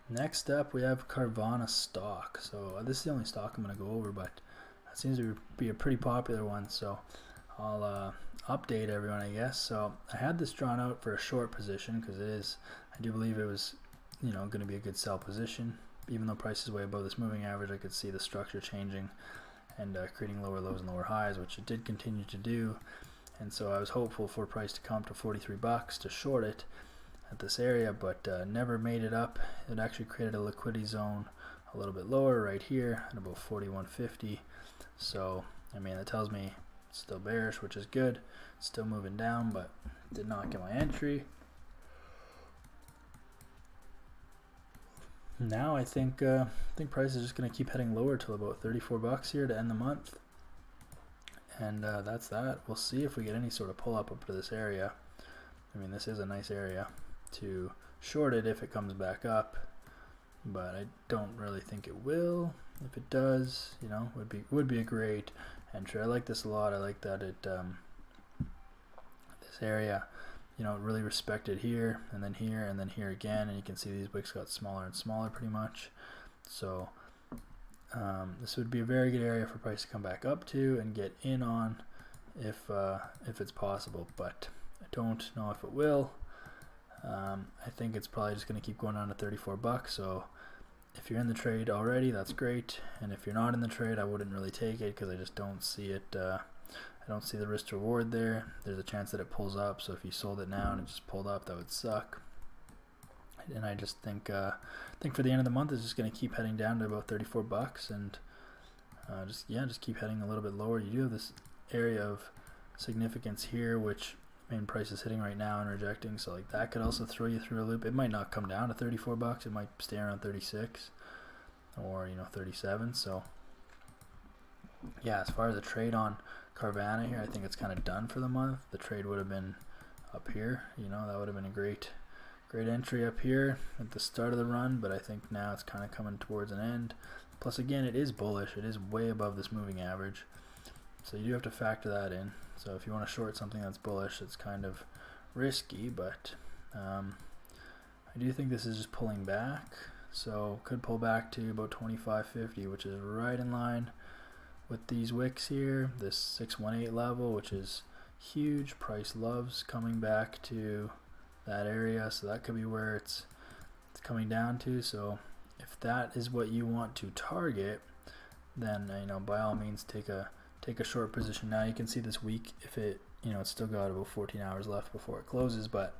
Next up, we have Cvna stock. So this is the only stock I'm going to go over, but it seems to be a pretty popular one. So I'll update everyone, I guess. So I had this drawn out for a short position because it is, I do believe it was, going to be a good sell position. Even though price is way above this moving average, I could see the structure changing and creating lower lows and lower highs, which it did continue to do. And so I was hopeful for price to come up to 43 bucks to short it at this area, but never made it up. It actually created a liquidity zone a little bit lower right here at about 41.50. So I mean, that tells me it's still bearish, which is good. It's still moving down, but did not get my entry. Now I think price is just going to keep heading lower till about 34 bucks here to end the month, and that's that. We'll see if we get any sort of pull up to this area. I mean, this is a nice area to short it if it comes back up, but I don't really think it will. If it does, would be a great entry. I like this a lot. I like that it this area, really respected here and then here and then here again, and you can see these wicks got smaller and smaller pretty much. So this would be a very good area for price to come back up to and get in on if it's possible, but I don't know if it will. I think it's probably just going to keep going on to 34 bucks. So if you're in the trade already, that's great, and if you're not in the trade, I wouldn't really take it because I just don't see it. I don't see the risk to reward there. There's a chance that it pulls up, so if you sold it now and it just pulled up, that would suck. And I just think for the end of the month, it's just going to keep heading down to about 34 bucks, and just keep heading a little bit lower. You do have this area of significance here, which main price is hitting right now and rejecting, so like that could also throw you through a loop. It might not come down to 34 bucks. It might stay around 36 or 37. So yeah, as far as the trade on Cvna here, I think it's kind of done for the month. The trade would have been up here, that would have been a great entry up here at the start of the run, but I think now it's kind of coming towards an end. Plus, again, it is bullish. It is way above this moving average, so you do have to factor that in. So if you want to short something that's bullish, it's kind of risky, but I do think this is just pulling back, so could pull back to about 25.50, which is right in line with these wicks here, this 618 level, which is huge. Price loves coming back to that area, so that could be where it's coming down to. So if that is what you want to target, then by all means take a short position. Now you can see this week, if it it's still got about 14 hours left before it closes, but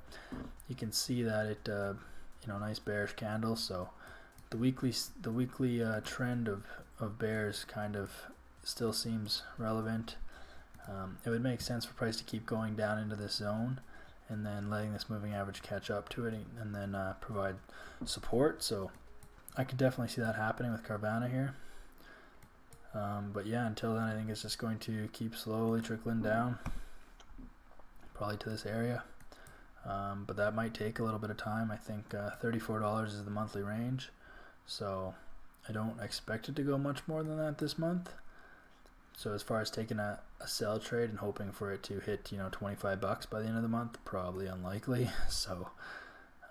you can see that it nice bearish candle. So the weekly trend of bears kind of still seems relevant. It would make sense for price to keep going down into this zone and then letting this moving average catch up to it and then provide support. So I could definitely see that happening with Cvna here. But yeah, until then, I think it's just going to keep slowly trickling down, probably to this area. But that might take a little bit of time. I think $34 is the monthly range, so I don't expect it to go much more than that this month. So as far as taking a sell trade and hoping for it to hit 25 bucks by the end of the month, probably unlikely. So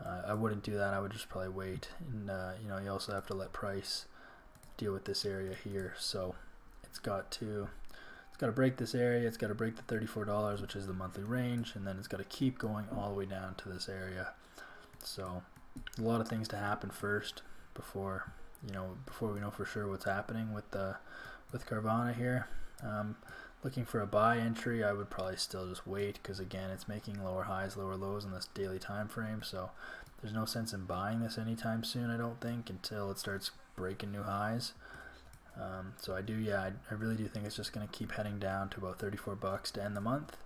I wouldn't do that. I would just probably wait, and you also have to let price deal with this area here. So it's got to break this area. It's got to break the $34, which is the monthly range, and then it's got to keep going all the way down to this area. So a lot of things to happen first before we know for sure what's happening with Cvna here. Looking for a buy entry, I would probably still just wait, because again, it's making lower highs, lower lows in this daily time frame, so there's no sense in buying this anytime soon, I don't think, until it starts breaking new highs. So I really do think it's just going to keep heading down to about 34 bucks to end the month,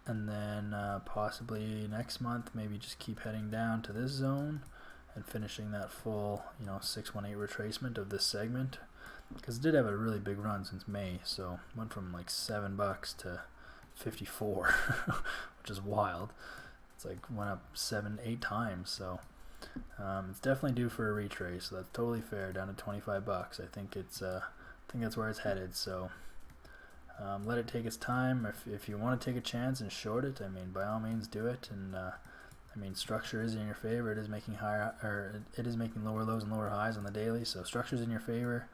and then possibly next month maybe just keep heading down to this zone and finishing that full 618 retracement of this segment, because it did have a really big run since May. So went from like $7 to 54 which is wild. It's like went up 7-8 times. So it's definitely due for a retrace, so that's totally fair, down to 25 bucks. I think that's where it's headed. So let it take its time. If you want to take a chance and short it, I mean, by all means do it. And I mean, structure is in your favor. It is making higher, or it is making lower lows and lower highs on the daily, so structure's in your favor.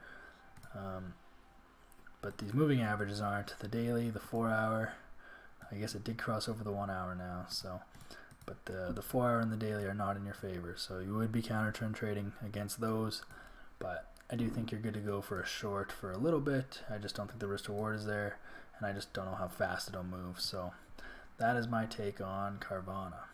But these moving averages aren't. The daily, the 4 hour, I guess it did cross over the 1 hour now, so, but the 4 hour and the daily are not in your favor, so you would be counter trend trading against those. But I do think you're good to go for a short for a little bit. I just don't think the risk reward is there, and I just don't know how fast it'll move. So that is my take on Carvana.